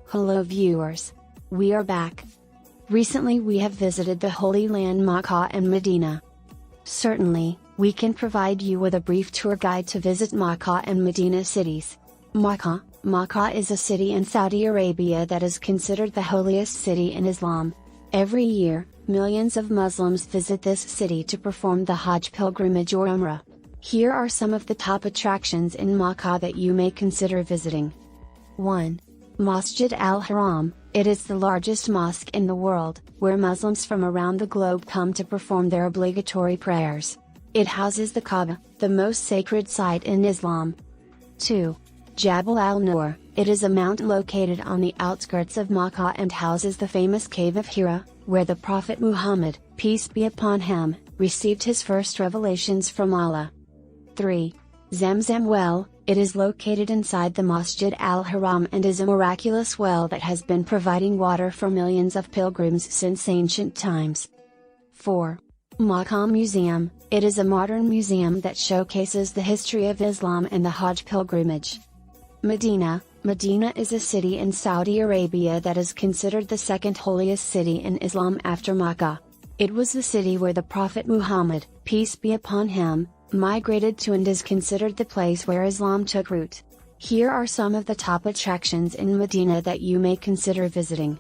Hello viewers! We are back. Recently we have visited the Holy Land Makkah and Madinah. Certainly, we can provide you with a brief tour guide to visit Makkah and Madinah cities. Makkah is a city in Saudi Arabia that is considered the holiest city in Islam. Every year, millions of Muslims visit this city to perform the Hajj pilgrimage or Umrah. Here are some of the top attractions in Makkah that you may consider visiting. 1. Masjid al-Haram. It is the largest mosque in the world, where Muslims from around the globe come to perform their obligatory prayers. It houses the Kaaba, the most sacred site in Islam. 2. Jabal al-Nour. It is a mountain located on the outskirts of Makkah and houses the famous Cave of Hira, where the Prophet Muhammad, peace be upon him, received his first revelations from Allah. 3. Zamzam well. It is located inside the Masjid al-Haram and is a miraculous well that has been providing water for millions of pilgrims since ancient times. 4. Makkah Museum. It is a modern museum that showcases the history of Islam and the Hajj pilgrimage. Medina is a city in Saudi Arabia that is considered the second holiest city in Islam after Makkah. It was the city where the Prophet Muhammad, peace be upon him, migrated to and is considered the place where Islam took root. Here are some of the top attractions in Medina that you may consider visiting.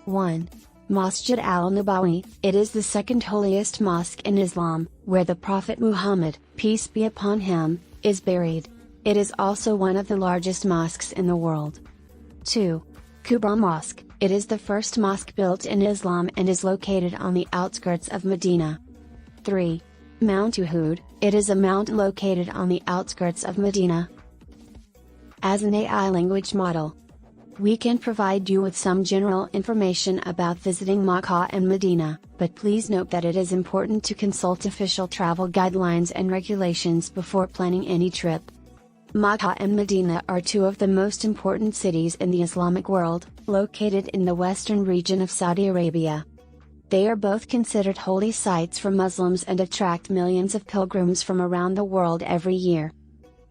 1. Masjid al-Nabawi. It is the second holiest mosque in Islam, where the Prophet Muhammad, peace be upon him, is buried. It is also one of the largest mosques in the world. 2. Kaaba Mosque. It is the first mosque built in Islam and is located on the outskirts of Medina. 3. Mount Uhud. It is a mountain located on the outskirts of Medina. As an AI language model, we can provide you with some general information about visiting Makkah and Madinah, but please note that it is important to consult official travel guidelines and regulations before planning any trip. Makkah and Madinah are two of the most important cities in the Islamic world, located in the western region of Saudi Arabia. They are both considered holy sites for Muslims and attract millions of pilgrims from around the world every year.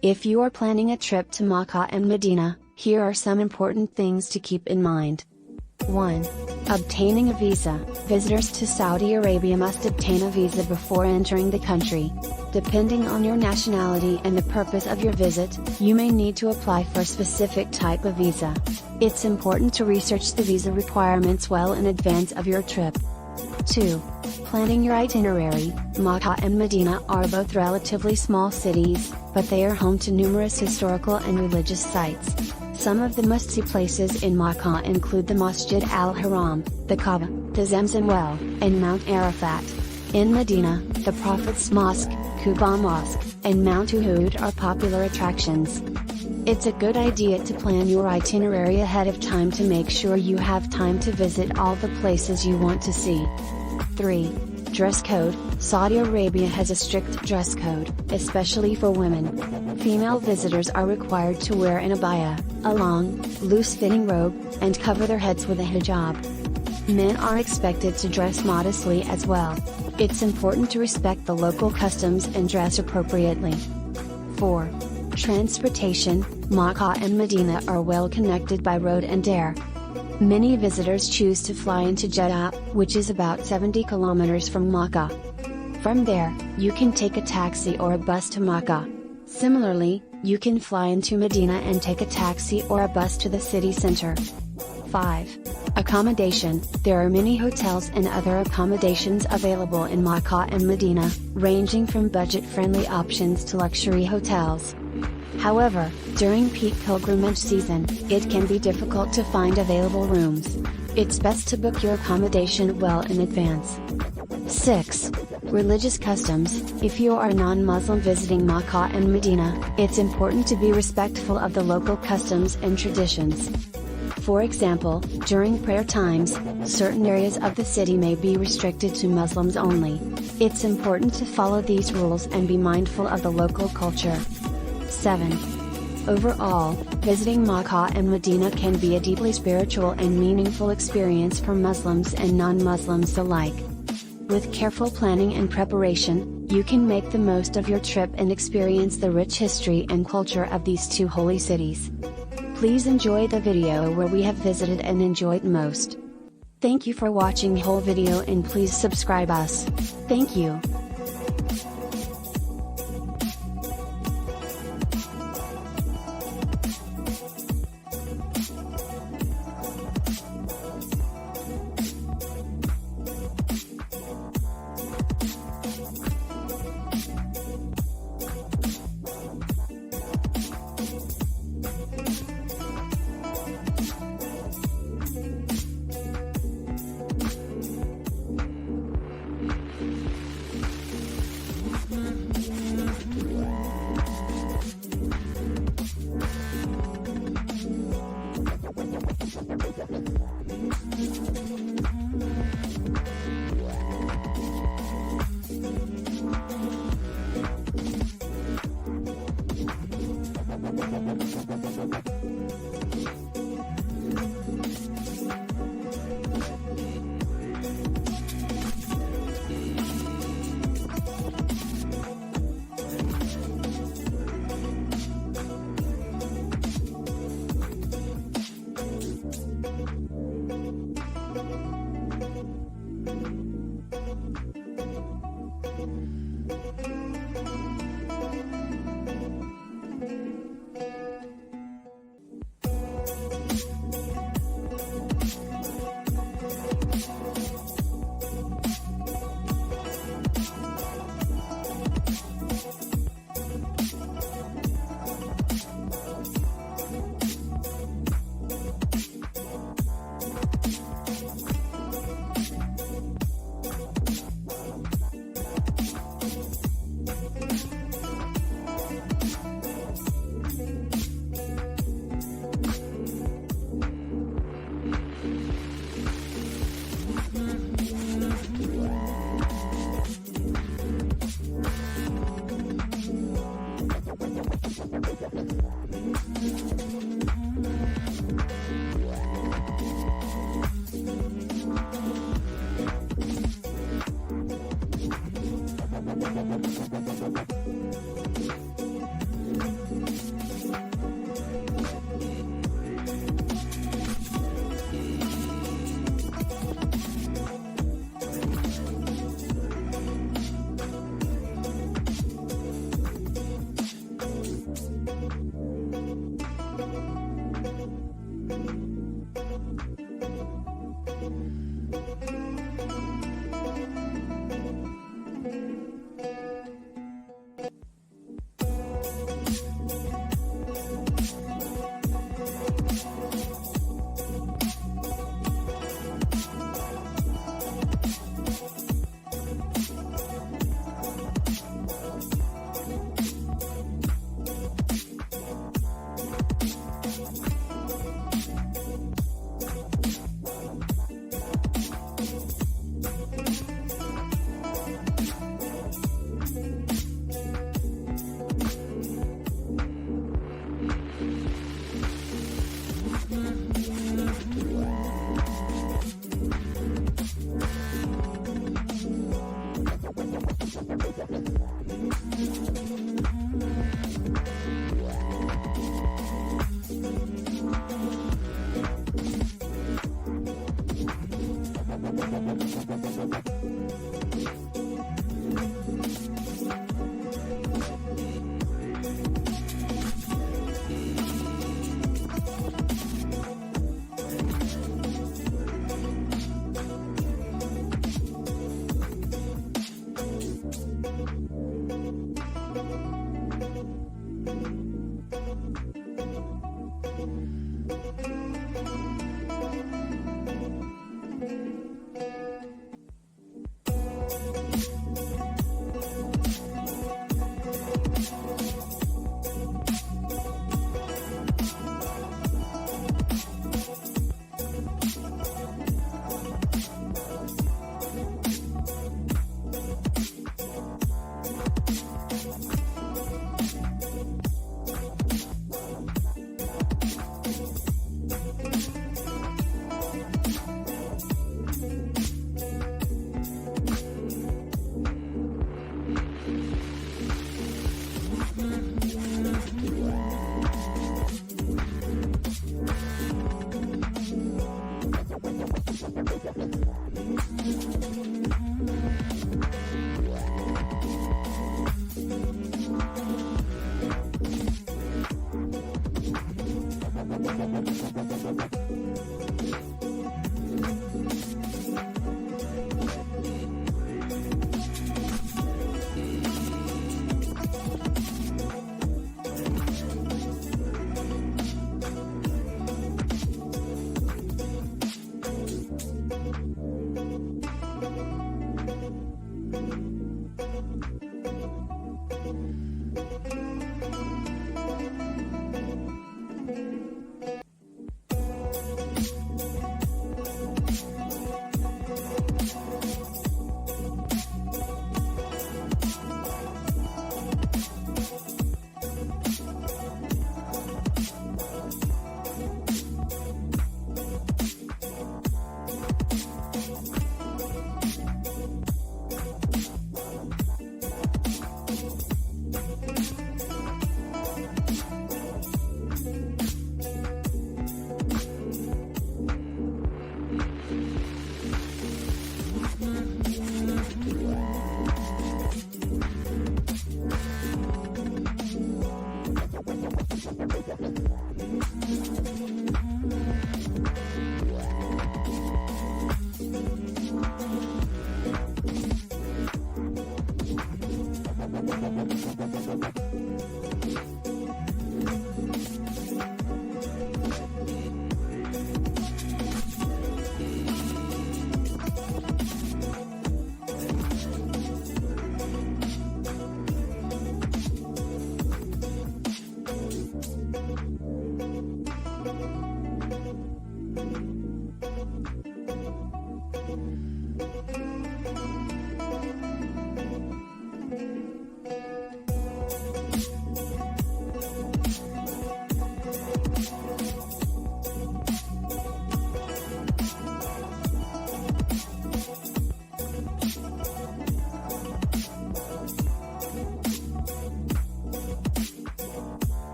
If you are planning a trip to Makkah and Madinah, here are some important things to keep in mind. 1. Obtaining a visa. Visitors to Saudi Arabia must obtain a visa before entering the country. Depending on your nationality and the purpose of your visit, you may need to apply for a specific type of visa. It's important to research the visa requirements well in advance of your trip. 2. Planning your itinerary. Makkah and Madinah are both relatively small cities, but they are home to numerous historical and religious sites. Some of the must-see places in Makkah include the Masjid al-Haram, the Kaaba, the Zamzam well, and Mount Arafat. In Medina, the Prophet's Mosque, Kaaba Mosque, and Mount Uhud are popular attractions. It's a good idea to plan your itinerary ahead of time to make sure you have time to visit all the places you want to see. 3. Dress code. Saudi Arabia has a strict dress code, especially for women. Female visitors are required to wear an abaya, a long, loose-fitting robe, and cover their heads with a hijab. Men are expected to dress modestly as well. It's important to respect the local customs and dress appropriately. 4. Transportation. Makkah and Madinah are well connected by road and air. Many visitors choose to fly into Jeddah, which is about 70 kilometers from Makkah. From there, you can take a taxi or a bus to Makkah. Similarly, you can fly into Medina and take a taxi or a bus to the city center. 5. Accommodation. There are many hotels and other accommodations available in Makkah and Madinah, ranging from budget-friendly options to luxury hotels. However, during peak pilgrimage season, it can be difficult to find available rooms. It's best to book your accommodation well in advance. 6. Religious customs. If you are a non-Muslim visiting Makkah and Madinah, it's important to be respectful of the local customs and traditions. For example, during prayer times, certain areas of the city may be restricted to Muslims only. It's important to follow these rules and be mindful of the local culture. 7. Overall, visiting Makkah and Madinah can be a deeply spiritual and meaningful experience for Muslims and non-Muslims alike. With careful planning and preparation, you can make the most of your trip and experience the rich history and culture of these two holy cities. Please enjoy the video where we have visited and enjoyed most. Thank you for watching whole video and please subscribe us. Thank you.